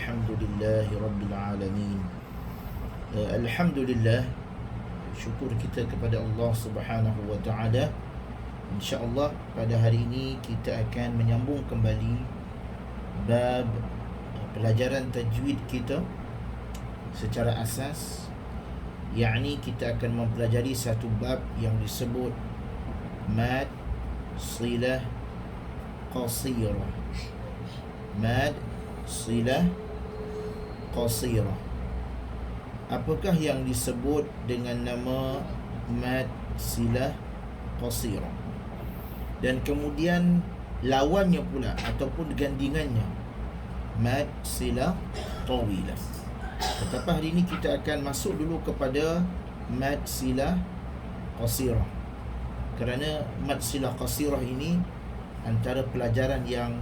Alhamdulillahi Rabbil Alamin. Alhamdulillah, syukur kita kepada Allah Subhanahu wa Ta'ala. InsyaAllah pada hari ini kita akan menyambung kembali bab pelajaran tajwid kita secara asas, yakni kita akan mempelajari satu bab yang disebut mad silah qasirah. Mad silah qasirah. Apakah yang disebut dengan nama mad silah qasirah? Dan kemudian lawannya pula ataupun gandingannya mad silah tawilah. Tetapi hari ini kita akan masuk dulu kepada mad silah qasirah, kerana mad silah qasirah ini antara pelajaran yang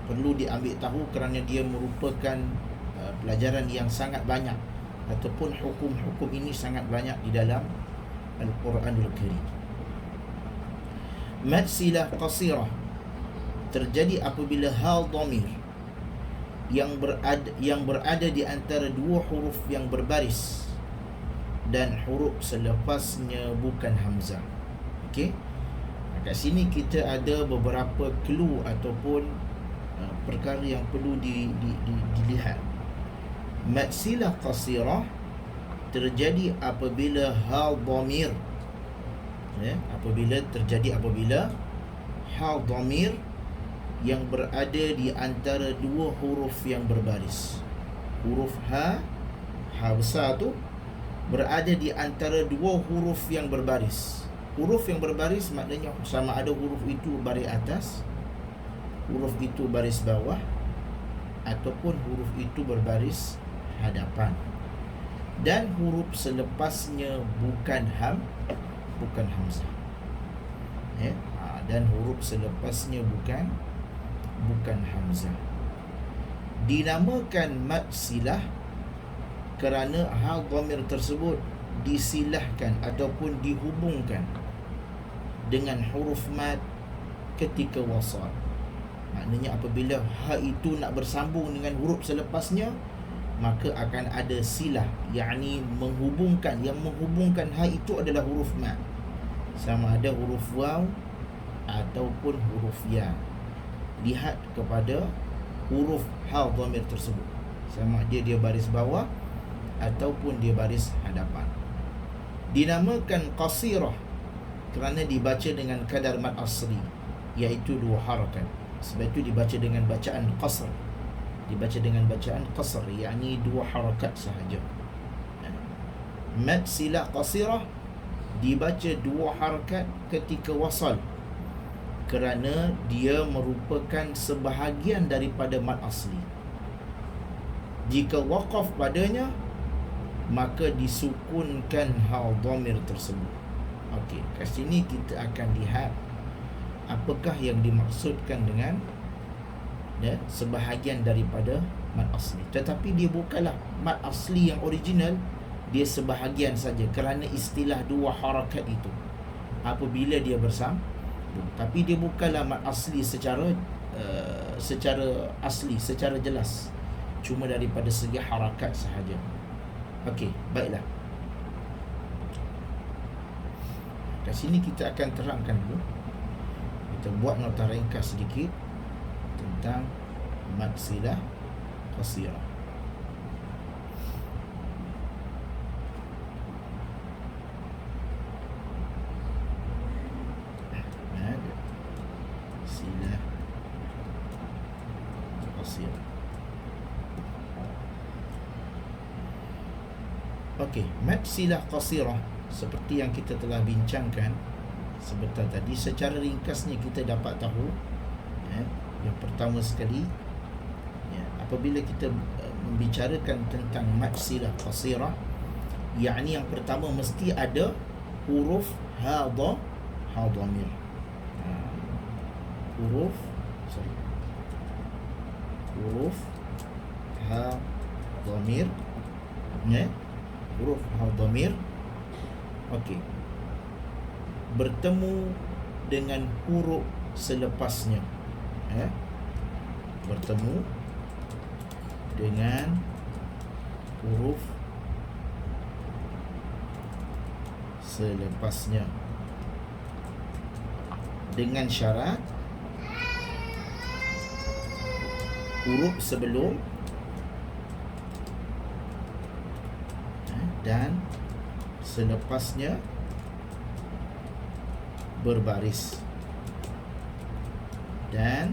perlu diambil tahu, kerana dia merupakan pelajaran yang sangat banyak, ataupun hukum-hukum ini sangat banyak di dalam Al-Quranul Karim. Mad silah qasirah terjadi apabila hal dhamir yang berada di antara dua huruf yang berbaris dan huruf selepasnya bukan hamzah. Okey. Kat sini kita ada beberapa clue ataupun perkara yang perlu dilihat. Mad silah qasirah terjadi apabila hal dhamir, apabila hal dhamir yang berada di antara dua huruf yang berbaris. Huruf ha besar tu berada di antara dua huruf yang berbaris. Huruf yang berbaris maknanya sama ada huruf itu baris atas, huruf itu baris bawah, ataupun huruf itu berbaris hadapan, dan huruf selepasnya bukan hamzah. Dan huruf selepasnya bukan hamzah. Dinamakan mad silah kerana hal dhamir tersebut disilahkan ataupun dihubungkan dengan huruf mad ketika wasal. Maknanya apabila ha itu nak bersambung dengan huruf selepasnya, maka akan ada silah, yakni menghubungkan. Yang menghubungkan ha itu adalah huruf mad, sama ada huruf waw ataupun huruf ya. Lihat kepada huruf hal dhamir tersebut, sama dia baris bawah ataupun dia baris hadapan. Dinamakan qasirah kerana dibaca dengan kadar mad asli, iaitu dua harakat. Sebab itu dibaca dengan bacaan qasr. Dibaca dengan bacaan qasr, yakni dua harakat sahaja. Mad silah qasirah dibaca dua harakat ketika wasal, kerana dia merupakan sebahagian daripada mad asli. Jika waqaf padanya, maka disukunkan hal dhamir tersebut. Okey, kat sini kita akan lihat apakah yang dimaksudkan dengan sebahagian daripada mad asli. Tetapi dia bukanlah mad asli yang original, dia sebahagian saja, kerana istilah dua harakat itu apabila dia bersambung. Tapi dia bukanlah mad asli secara asli, secara jelas, cuma daripada segi harakat sahaja. Okey, baiklah. Kat sini kita akan terangkan dulu. Kita buat nota ringkas sedikit tentang mad silah qasirah. Mad silah qasirah. Okey, mad silah qasirah seperti yang kita telah bincangkan sebentar tadi, secara ringkasnya kita dapat tahu, yang pertama sekali, apabila kita membicarakan tentang mad silah qasirah, yakni yang pertama mesti ada huruf ha dhamir. Huruf ha dhamir, huruf ha dhamir. Okey, bertemu dengan huruf selepasnya, bertemu dengan huruf selepasnya, dengan syarat huruf sebelum dan selepasnya berbaris dan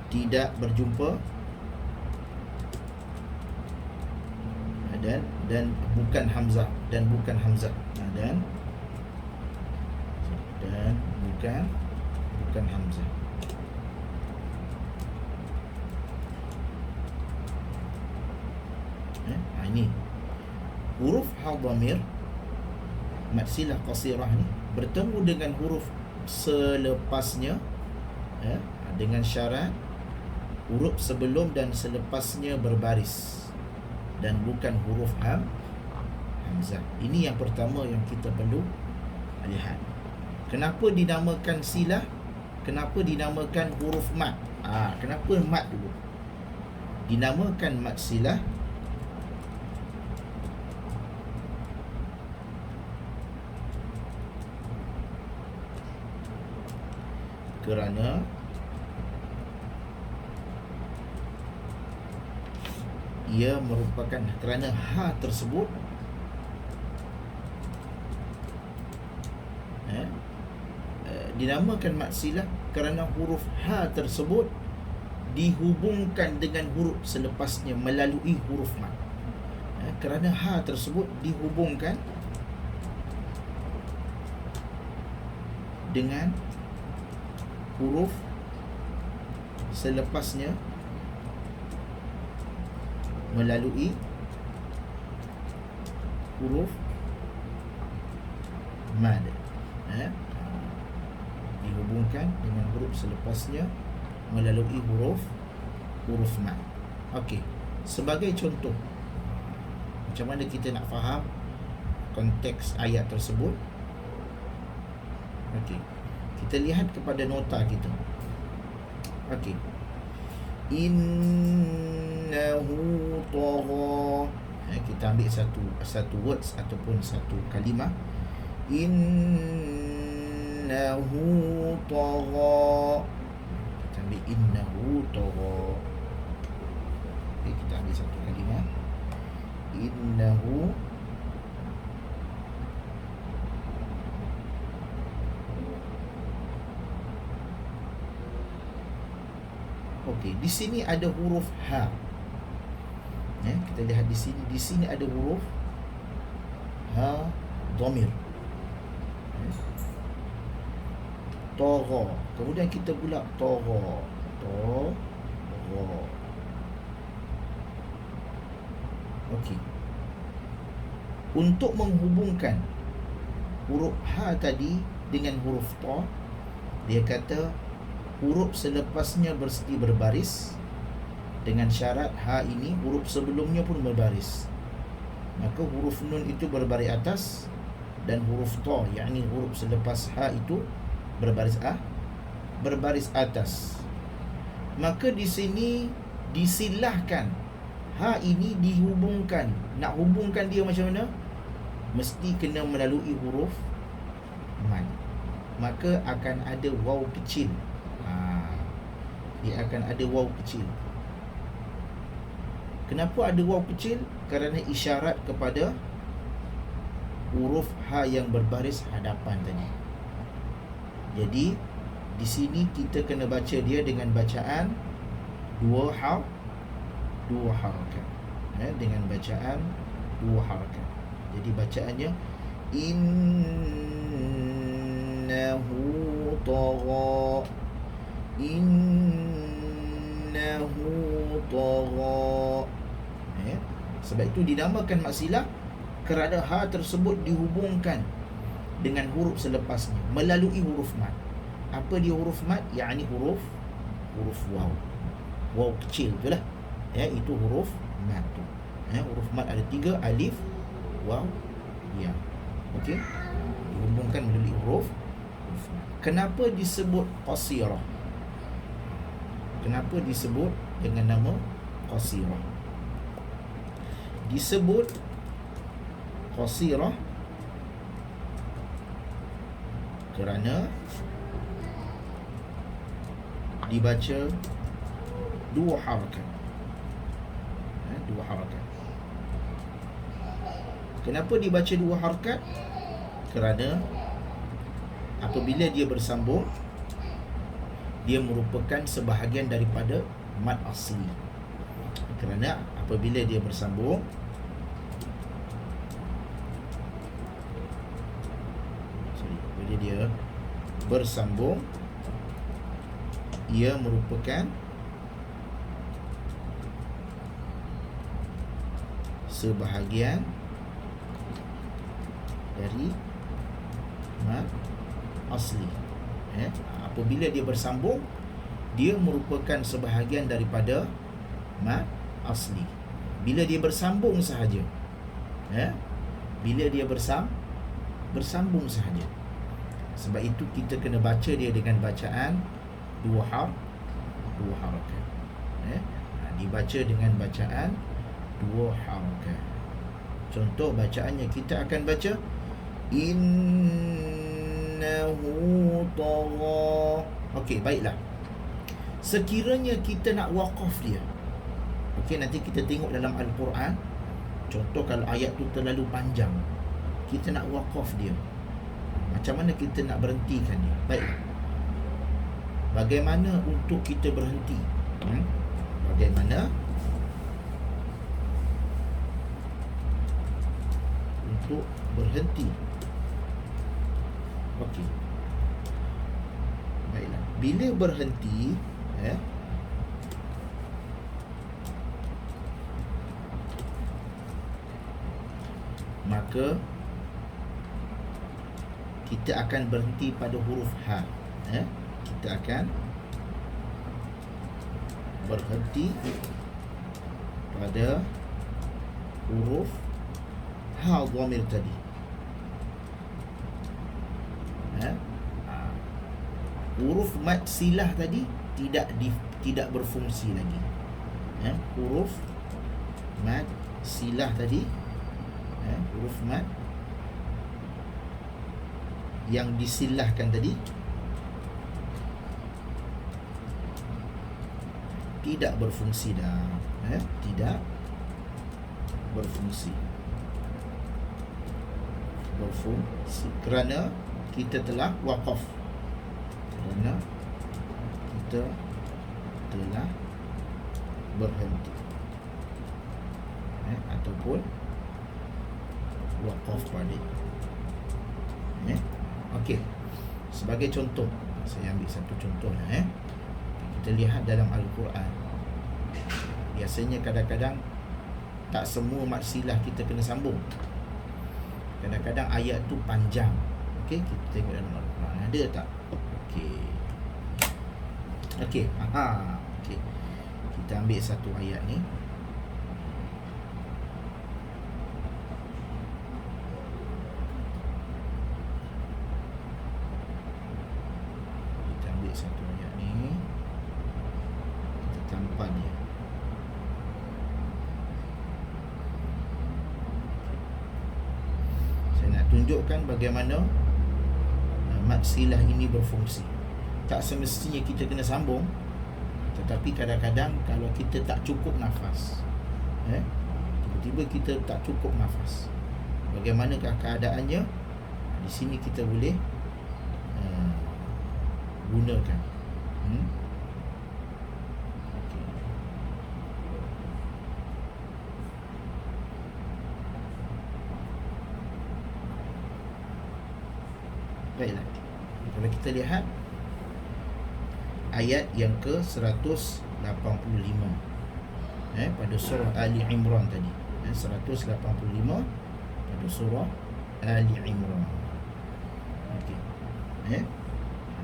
tidak berjumpa, dan bukan hamzah, dan bukan hamzah, dan bukan hamzah. Ini huruf ha dhamir mad silah qasirah ni bertemu dengan huruf selepasnya, dengan syarat huruf sebelum dan selepasnya berbaris dan bukan huruf hamzah. Ini yang pertama yang kita perlu lihat. Kenapa dinamakan silah? Kenapa dinamakan huruf mad? Kenapa mad dulu? Dinamakan mad silah kerana ia merupakan, kerana ha tersebut dinamakan mad silah kerana huruf ha tersebut dihubungkan dengan huruf selepasnya melalui huruf mad. Kerana ha tersebut dihubungkan dengan huruf selepasnya melalui huruf mad, dihubungkan dengan huruf selepasnya melalui huruf mad. Okey, sebagai contoh, macam mana kita nak faham konteks ayat tersebut? Okey, kita lihat kepada nota kita. Okey, innahu tagha. Kita ambil satu words ataupun satu kalimah. Innahu tagha. Kita ambil innahu tagha. Kita ambil satu kalimah. Innahu Okey, di sini ada huruf ha. Kita lihat di sini ada huruf ha dhamir. Tagha. Kemudian kita pula tagha. Okey. Untuk menghubungkan huruf ha tadi dengan huruf ta, dia kata huruf selepasnya mesti berbaris dengan syarat ha ini huruf sebelumnya pun berbaris. Maka huruf nun itu berbaris atas dan huruf ta, yakni huruf selepas ha itu berbaris atas. Maka di sini disilahkan ha ini dihubungkan. Nak hubungkan dia macam mana? Mesti kena melalui huruf mad. Maka akan ada waw kecil. Dia akan ada waw kecil. Kenapa ada waw kecil? Kerana isyarat kepada huruf ha yang berbaris hadapan tadi. Jadi di sini kita kena baca dia dengan bacaan dua harakat. Dengan bacaan dua harakat. Jadi bacaannya innahu tagha. Innahu tagha. Sebab itu dinamakan mad silah kerana ha tersebut dihubungkan dengan huruf selepasnya melalui huruf mad. Apa dia huruf mad? Yakni huruf waw. Waw kecil itulah. Itu huruf mad tu. Huruf mad ada 3, alif, waw, ya. Okey. Dihubungkan melalui huruf mad. Kenapa disebut qasirah? Kenapa disebut dengan nama qasirah. Disebut qasirah kerana dibaca dua harakat. Dua harakat. Kenapa dibaca dua harakat? Kerana apabila dia bersambung, dia merupakan sebahagian daripada mad asli. Kerana apabila dia bersambung, apabila dia bersambung, ia merupakan sebahagian dari mad asli. Apabila dia bersambung, dia merupakan sebahagian daripada mad asli. Bila dia bersambung sahaja, bila dia bersambung sahaja. Sebab itu kita kena baca dia dengan bacaan dua harakat. Dibaca dengan bacaan dua harakat. Contoh bacaannya, kita akan baca innahu tagha. Okey, baiklah. Sekiranya kita nak waqaf dia, okey, nanti kita tengok dalam Al-Quran. Contoh kalau ayat tu terlalu panjang, kita nak waqaf dia, macam mana kita nak berhentikan dia? Baiklah, bagaimana untuk kita berhenti? Bagaimana untuk berhenti? Okey, baiklah. Bila berhenti, maka kita akan berhenti pada huruf ha. Kita akan berhenti pada huruf ha dhamir tadi. Huruf mad silah tadi tidak berfungsi lagi. Huruf mad silah tadi, huruf mad yang disilahkan tadi tidak berfungsi dah. Tidak berfungsi kerana kita telah waqaf. Kerana kita telah berhenti, ataupun waqaf pada. Okey, sebagai contoh, saya ambil satu contoh lah. Kita lihat dalam Al-Quran, biasanya kadang-kadang tak semua mad silah kita kena sambung. Kadang-kadang ayat tu panjang. Okey, kita tengok dalam Al-Quran ada tak? Okey. Okey, okey. Kita ambil satu ayat ni. Kita ambil satu ayat ni. Kita tampal dia. Saya nak tunjukkan bagaimana mad silah ini berfungsi. Tak semestinya kita kena sambung, tetapi kadang-kadang kalau kita tak cukup nafas, tiba-tiba kita tak cukup nafas, bagaimanakah keadaannya? Di sini kita boleh gunakan. Okay. Baiklah, kalau kita lihat ayat yang ke-185 pada surah Ali Imran tadi. 185 pada surah Ali Imran. Okey.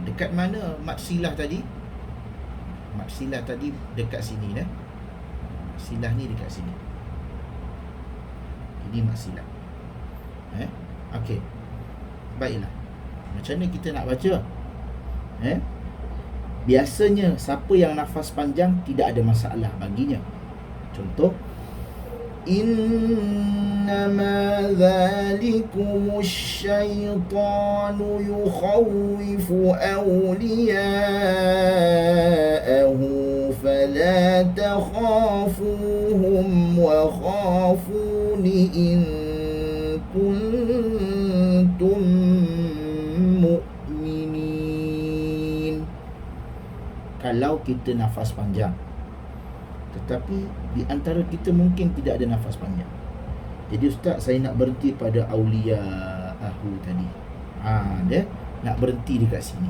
Dekat mana mad silah tadi? Mad silah tadi dekat sini dah. Silah ni dekat sini. Ini mad silah. Okey. Baiklah. Macam mana kita nak baca? Biasanya siapa yang nafas panjang tidak ada masalah baginya. Contoh, innama dzalikumus syaitanu yukhawwifu awliya'ahu fala takhafuhum wa khafuni in kuntum mu'minin. Kalau kita nafas panjang, tetapi di antara kita mungkin tidak ada nafas panjang. Jadi ustaz, saya nak berhenti pada awliya'ahu tadi. Dia nak berhenti dekat sini.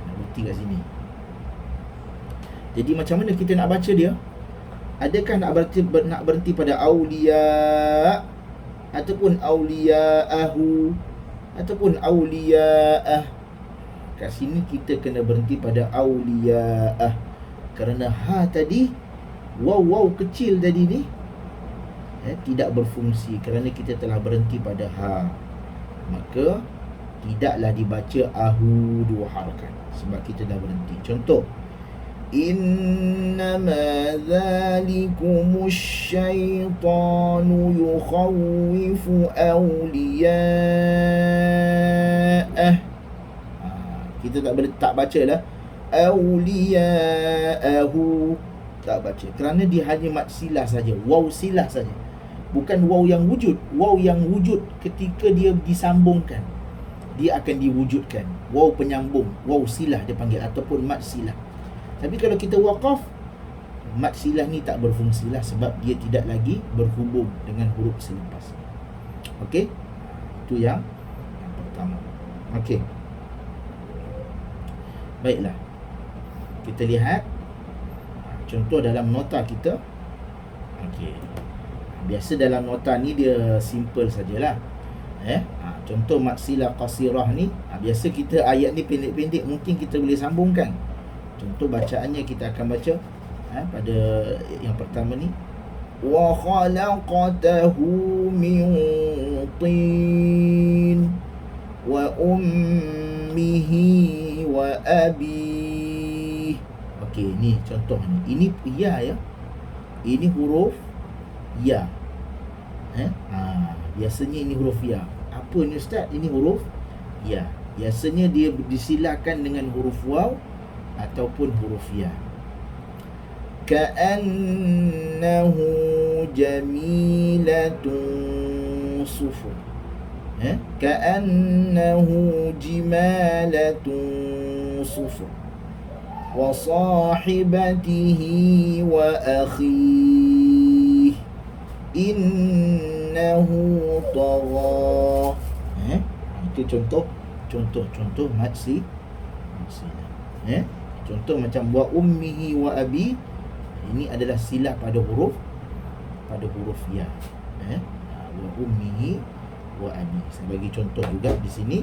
Nak berhenti kat sini. Jadi macam mana kita nak baca dia? Adakah nak berhenti pada awliya' ataupun awliya'ahu ataupun awliya'ah? Kat sini kita kena berhenti pada awliya'ah. Kerana ha tadi, waw kecil tadi ni tidak berfungsi kerana kita telah berhenti pada ha. Maka tidaklah dibaca ahu 2 harakat sebab kita dah berhenti. Contoh, innama dzalikumus syaitanu yukhawwifu awliya'ah. Kita tak baca lah awliya'ahu, tak baca kerana dia hanya mad silah saja, waw silah saja, bukan waw yang wujud. Waw yang wujud ketika dia disambungkan, dia akan diwujudkan. Waw penyambung, waw silah dia panggil, ataupun mad silah. Tapi kalau kita waqaf, mad silah ni tak berfungsi lah sebab dia tidak lagi berhubung dengan huruf selepas. Okey, itu yang pertama. Okey, baiklah, kita lihat contoh dalam nota kita. Okey, biasa dalam nota ni dia simple sajalah. Contoh maksilah qasirah ni, biasa kita ayat ni pendek-pendek, mungkin kita boleh sambungkan. Contoh bacaannya kita akan baca pada yang pertama ni, wa khalaqtahu min tin wa ummihi wa abi. Okey, ni contoh ni. Ini ya ya. Ini huruf ya. Biasanya ini huruf ya. Apa ni ustaz? Ini huruf ya. Biasanya dia disilakan dengan huruf waw ataupun huruf ya. Ka'annahu jamilatun sufur. Ka'annahu jimalatun sufur. Wa sahibatihi wa akhih innahu tagha. Itu contoh maksi. Contoh macam wa ummihi wa abi, ini adalah silah pada huruf ya. Wa ummihi wa abi. Sebagai contoh juga di sini,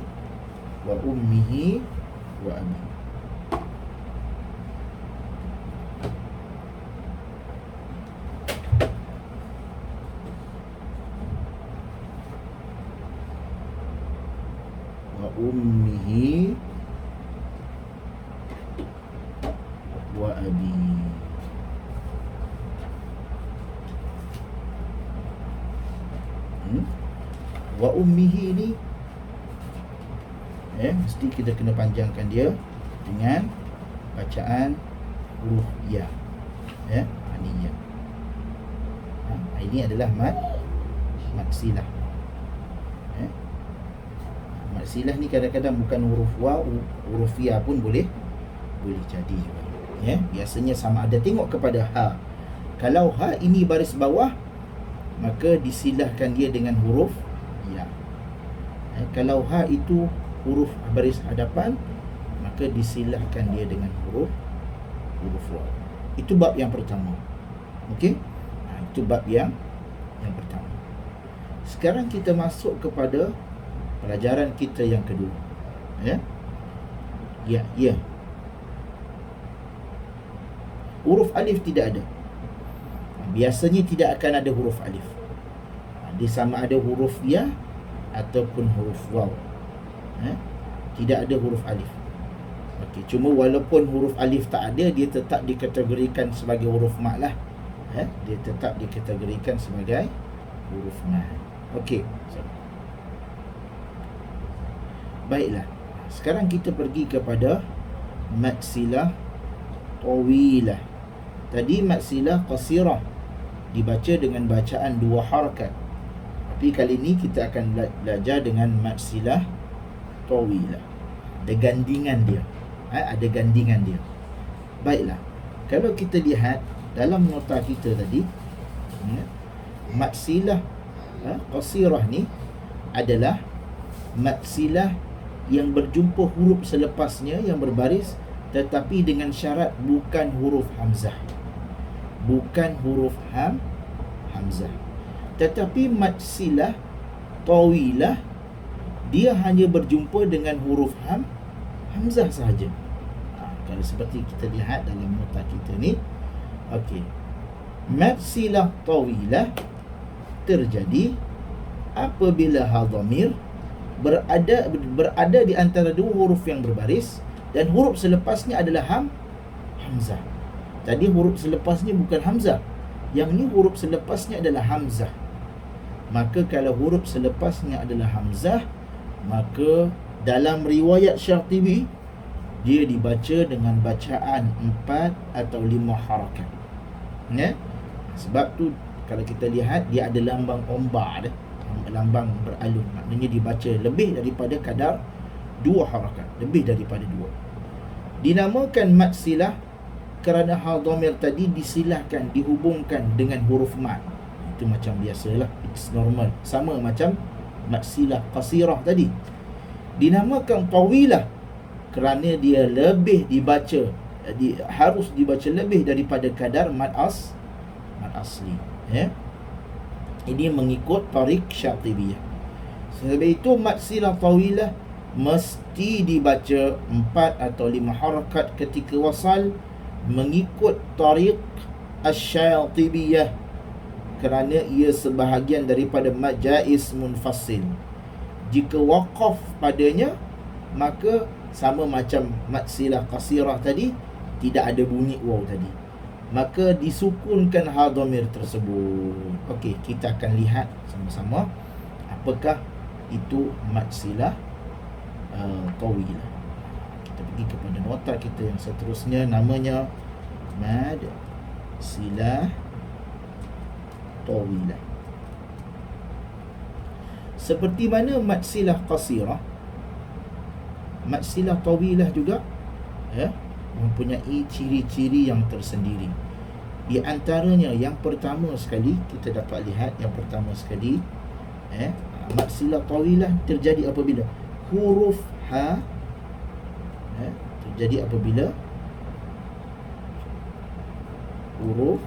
wa ummihi wa abi. Wa ummihi wa abi. Wa ummihi ni mesti kita kena panjangkan dia dengan bacaan huruf ya. Ini ya. Ini adalah mad silah. Mad silah ni kadang-kadang bukan huruf waw, huruf ya pun boleh jadi juga. Biasanya sama ada, tengok kepada ha. Kalau ha ini baris bawah, maka disilahkan dia dengan huruf ya. Kalau ha itu huruf baris hadapan, maka disilahkan dia dengan huruf waw. Itu bab yang pertama. Okey? Itu bab yang pertama. Sekarang kita masuk kepada pelajaran kita yang kedua. Ya. Huruf alif tidak ada. Biasanya tidak akan ada huruf alif. Dia sama ada huruf ya ataupun huruf waw. Tidak ada huruf alif. Okey, cuma walaupun huruf alif tak ada, dia tetap dikategorikan sebagai huruf mat lah. dia tetap dikategorikan sebagai huruf mad. Okey. Baiklah. Sekarang kita pergi kepada mad silah tawilah. Tadi mad silah qasirah dibaca dengan bacaan 2 harakat. Tapi kali ini kita akan belajar dengan mad silah tawilah. Ada gandingan dia. Ada gandingan dia. Baiklah. Kalau kita lihat dalam nota kita tadi, mad silah qasirah ni adalah mad silah yang berjumpa huruf selepasnya yang berbaris, tetapi dengan syarat bukan huruf hamzah. Bukan huruf hamzah. Tetapi mad silah tawilah dia hanya berjumpa dengan huruf hamzah sahaja. Kalau seperti kita lihat dalam nota kita ni. Okey. Mad silah tawilah terjadi apabila hal dhamir berada di antara 2 huruf yang berbaris dan huruf selepasnya adalah hamzah. Tadi huruf selepasnya bukan hamzah. Yang ni huruf selepasnya adalah hamzah. Maka kalau huruf selepasnya adalah hamzah, maka dalam riwayat Syatibi dia dibaca dengan bacaan 4 atau 5 harakat. Sebab tu kalau kita lihat dia ada lambang ombak dia, lambang beralun, maknanya dibaca lebih daripada kadar 2 harakat, lebih daripada 2. Dinamakan mad silah kerana hal dhamir tadi disilahkan, dihubungkan dengan huruf mad. Itu macam biasalah, it's normal, sama macam mad silah qasirah tadi. Dinamakan tawilah kerana dia lebih dibaca, harus dibaca lebih daripada kadar mad asli. Ini mengikut tarik Syatibiyah. Sebab itu mad silah tawilah mesti dibaca 4 atau 5 harakat ketika wasal mengikut tarik Asy-Syatibiyah, kerana ia sebahagian daripada mad jaiz munfasil. Jika waqaf padanya, maka sama macam mad silah qasirah tadi, tidak ada bunyi waw tadi, maka disukunkan hal dhamir tersebut. Okey, kita akan lihat sama-sama apakah itu mad silah tawilah. Kita pergi kepada nota kita yang seterusnya, namanya mad silah tawilah. Seperti mana mad silah qasirah, mad silah tawilah juga mempunyai ciri-ciri yang tersendiri. Di antaranya yang pertama sekali, kita dapat lihat yang pertama sekali, mad silah tawilah terjadi apabila huruf ha terjadi apabila huruf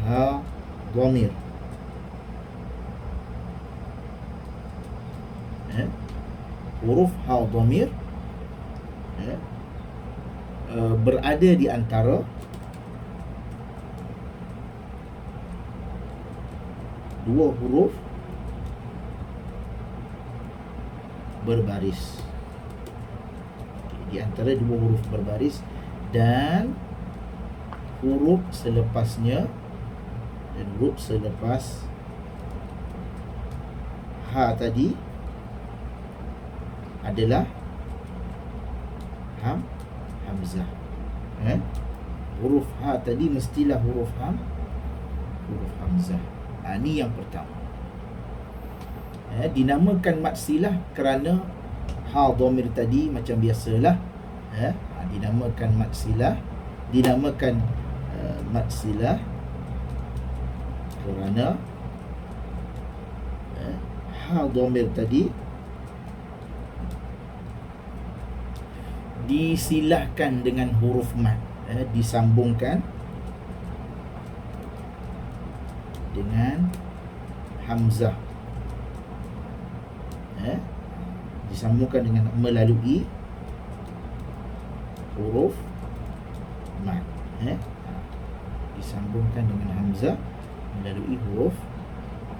ha dhamir, huruf ha dhamir berada di antara dua huruf berbaris. Di antara dua huruf berbaris dan huruf selepasnya, dan huruf selepas ha tadi adalah hamzah. Huruf ha tadi mestilah huruf hamzah. Ini yang pertama. Dinamakan mad silah kerana ha dhamir tadi macam biasalah, dinamakan mad silah, dinamakan mad silah kerana ha dhamir tadi disilahkan dengan huruf mad, disambungkan dengan hamzah, disambungkan dengan melalui huruf mad, disambungkan dengan hamzah melalui huruf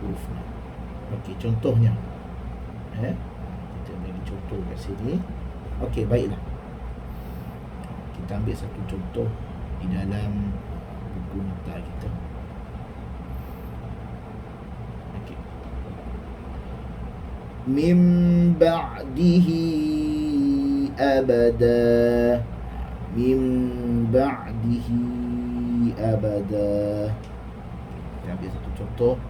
mad. Okey, contohnya kita bagi contoh kat sini. Okey, baiklah, kita ambil satu contoh di dalam buku nota kita. Okey. Min ba'dihi abada. Min ba'dihi abada. Kita ambil satu contoh.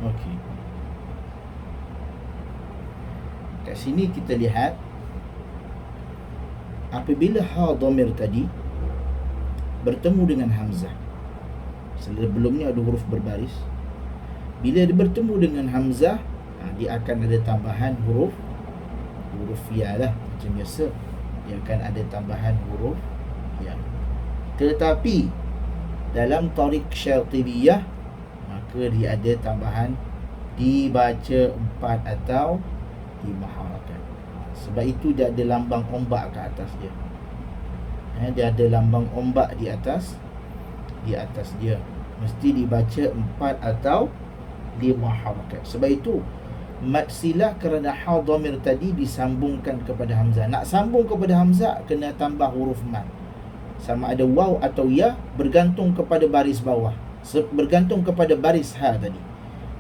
Okey. Kat sini kita lihat apabila ha dhamir tadi bertemu dengan hamzah. Sebelumnya ada huruf berbaris. Bila dia bertemu dengan hamzah, dia akan ada tambahan huruf ya lah, macam biasa. Dia akan ada tambahan huruf ya. Tetapi dalam tariq Syatibiyah, maka dia ada tambahan dibaca 4 atau 5 harakat. Sebab itu dia ada lambang ombak ke atas dia. Dia ada lambang ombak di atas dia. Mesti dibaca 4 atau 5 harakat. Sebab itu mad silah kerana ha dhamir tadi disambungkan kepada hamzah. Nak sambung kepada hamzah kena tambah huruf mad. Sama ada waw atau ya, bergantung kepada baris bawah. Bergantung kepada baris ha tadi.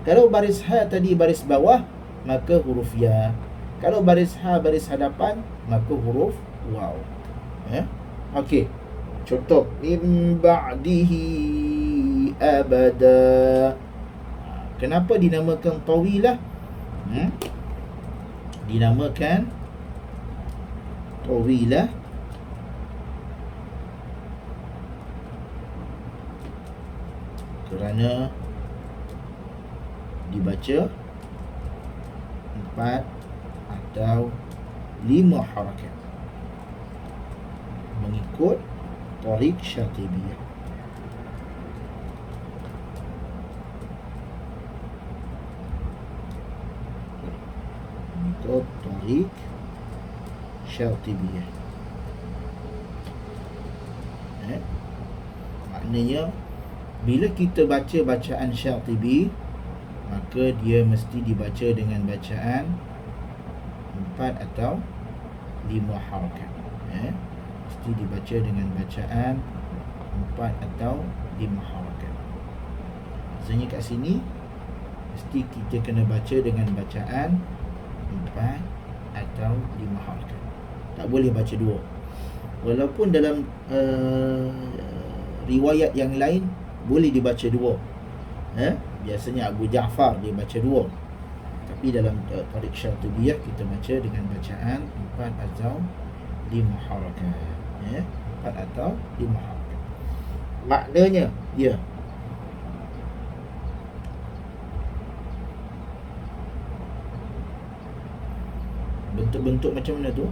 Kalau baris ha tadi baris bawah, maka huruf ya. Kalau baris ha baris hadapan, maka huruf waw. Okey. Contoh, min ba'dihi abada. Kenapa dinamakan tawilah? Dinamakan tawilah kerana dibaca 4 atau 5 harakat mengikut tariq Syatibiyah. Mengikut tariq Syatibiyah. Maknanya bila kita baca bacaan Syatibi, maka dia mesti dibaca dengan bacaan 4 atau 5 harakat. Mesti dibaca dengan bacaan 4 atau 5 harakat. Maksudnya kat sini mesti kita kena baca dengan bacaan 4 atau 5 harakat. Tak boleh baca 2. Walaupun dalam riwayat yang lain boleh dibaca 2. Biasanya Abu Ja'far dia baca 2. Tapi dalam tariq Syatibiyah kita baca dengan bacaan 4 atau 5 harakat. 4 atau 5 harakat. Maknanya ya, bentuk-bentuk macam mana tu?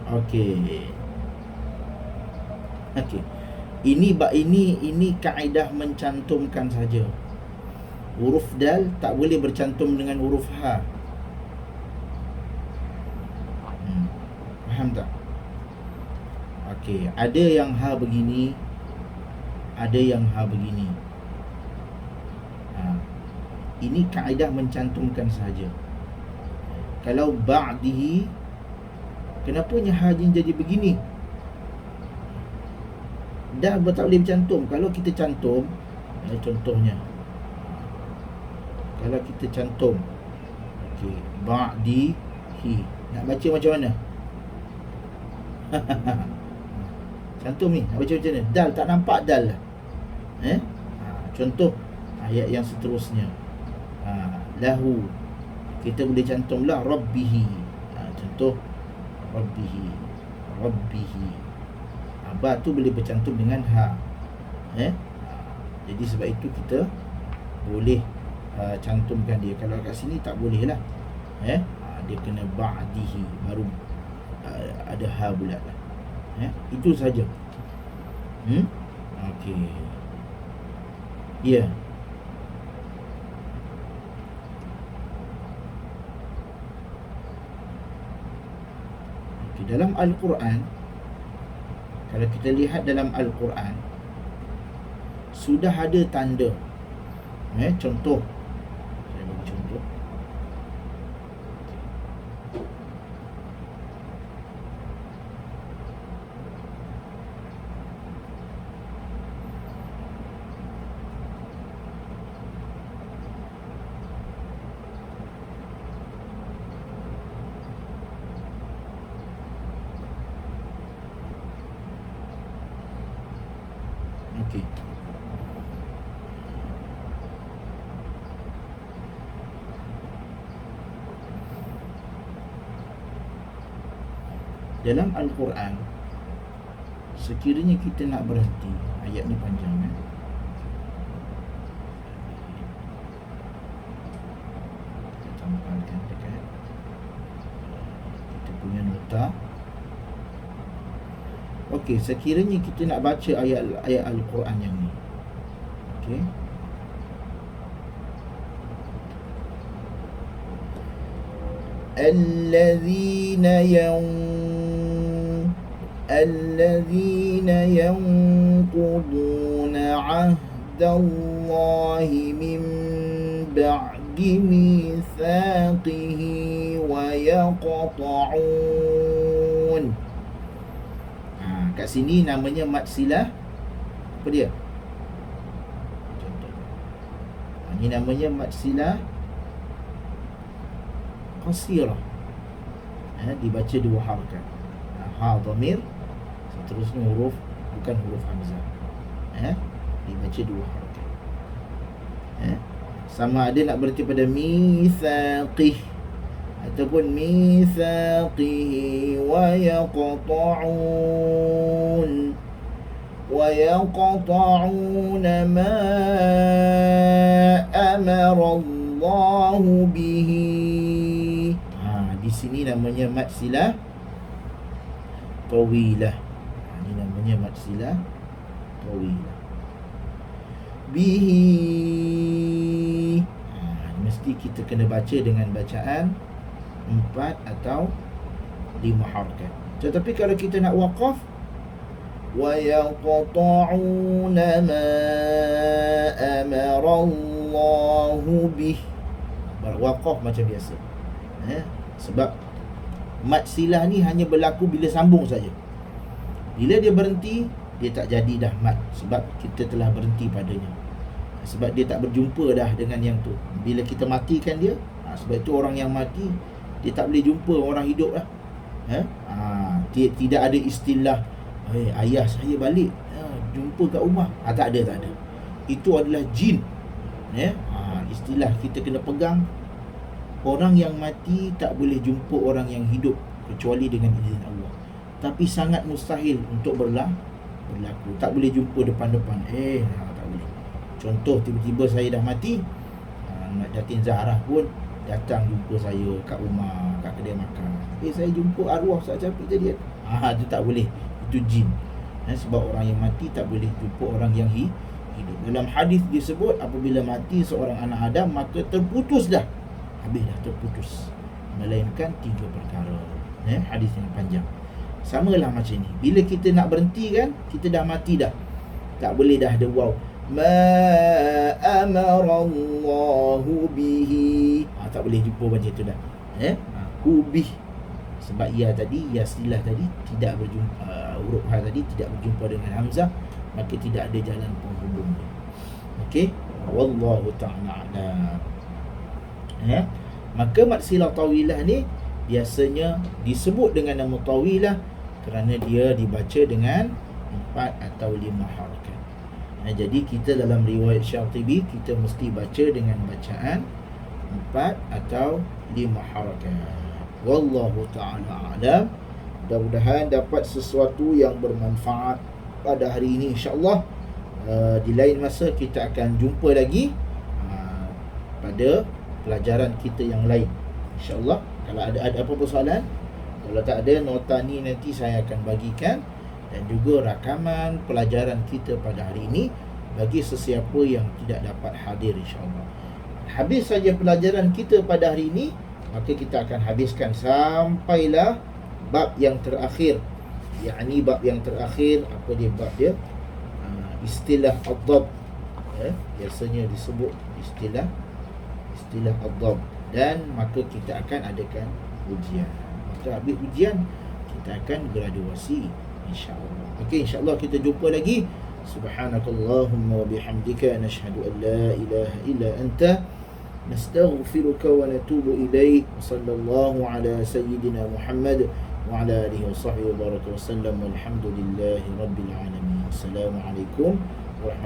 Okey. Ini kaedah mencantumkan saja. Huruf dal tak boleh bercantum dengan huruf ha. Faham tak? Okey, ada yang ha begini, ada yang ha begini. Ini kaedah mencantumkan sahaja. Kalau ba'dihi, kenapanya ha jadi begini? Dah tak boleh bercantum. Kalau kita cantum, contohnya, kalau kita cantum, okey, ba'dihi, nak baca macam mana? Cantum ni, nak baca macam mana? Dal, tak nampak dal lah. Contoh ayat yang seterusnya, lahu, kita boleh cantumlah rabbihi. Contoh rabbihi. Ba tu boleh bercantum dengan ha. Jadi sebab itu kita boleh cantumkan dia. Kalau kat sini tak boleh lah. Dia kena ba'dihi, baru ada ha bulat lah. Itu saja. Okey. Ya. Dalam Al-Quran, kalau kita lihat dalam Al-Quran, sudah ada tanda. Contoh, saya bagi contoh. Okey. Dalam Al-Quran, sekiranya kita nak berhenti, ayat ni panjang kita tampalkan dekat kita punya nota. Okey, sekiranya kita nak baca ayat Al-Quran yang ni. Okey. الذين ينقضون عهد الله من بعد ميثاقه ويقطعون. Kat sini namanya mad silah. Apa dia? Contoh. Ini namanya mad silah qasirah. Dibaca dua harakat. Ha dhamir, seterusnya huruf, bukan huruf hamzah. Dibaca dua harakat. Sama ada nak berhenti pada mithaqih ataupun mithaqihi wa yaqta'un ma amara Allah bihi. Di sini namanya mad silah tawilah. Ini namanya mad silah tawilah. Bihi. Mesti kita kena baca dengan bacaan 4 atau 5 harakat. Tetapi kalau kita nak waqaf, wa yaqta'una ma amara Allahu bih. Waqaf macam biasa. Sebab mad silah ni hanya berlaku bila sambung saja. Bila dia berhenti, dia tak jadi dah mad, sebab kita telah berhenti padanya. Sebab dia tak berjumpa dah dengan yang tu. Bila kita matikan dia, sebab itu orang yang mati, dia tak boleh jumpa orang hidup lah. Tidak ada istilah ayah saya balik, jumpa kat rumah. Tak ada. Itu adalah jin. Istilah kita kena pegang. Orang yang mati tak boleh jumpa orang yang hidup kecuali dengan izin Allah. Tapi sangat mustahil untuk berlaku. Tak boleh jumpa depan-depan. Tak boleh. Contoh, tiba-tiba saya dah mati, Mak Datin Zahrah pun datang jumpa saya kat rumah, kat kedai makan. Saya jumpa arwah Ustaz Syafiq tadi. Itu tak boleh. Itu jin. Sebab orang yang mati tak boleh jumpa orang yang hidup. Dalam hadis disebut, apabila mati seorang anak Adam, maka terputus dah. Habis dah, terputus. Melainkan 3 perkara. Hadis yang panjang. Samalah macam ni. Bila kita nak berhenti kan, kita dah mati dah. Tak boleh dah ada waw. Ma amara Allahu bihi. Tak boleh jumpa macam tu dah. Hubih. Sebab ya tadi, ya silah tadi tidak berjumpa, huruf ha tadi tidak berjumpa dengan hamzah, maka tidak ada jalan penghubungnya. Okey, wallahu ta'ala a'lam. Maka mad silah tawilah ni biasanya disebut dengan nama tawilah kerana dia dibaca dengan 4 atau 5 harakat. Jadi kita dalam riwayat Syatibi, kita mesti baca dengan bacaan 4 atau 5 harakat. Wallahu ta'ala a'lam. Mudah-mudahan dapat sesuatu yang bermanfaat pada hari ini, insya-Allah. Di lain masa kita akan jumpa lagi pada pelajaran kita yang lain, InsyaAllah. Kalau ada apa-apa soalan, kalau tak ada, nota ni nanti saya akan bagikan, dan juga rakaman pelajaran kita pada hari ini bagi sesiapa yang tidak dapat hadir, insyaAllah. Habis saja pelajaran kita pada hari ini, maka kita akan habiskan sampailah bab yang terakhir. Yakni bab yang terakhir, apa dia bab dia? Istilah ad-dhab. Biasanya disebut istilah ad-dhab. Dan maka kita akan adakan ujian. Maka habis ujian, kita akan graduasi, insyaAllah. Okey, insyaAllah kita jumpa lagi. Subhanakallahumma wa bihamdika, nashhadu an la ilaha illa anta, nastaghfiruka wa natubu ilaik. Sallallahu ala sayyidina Muhammad wa ala alihi wa sahbihi wa baraka wa sallam, walhamdulillahi rabbil alamin. Assalamualaikum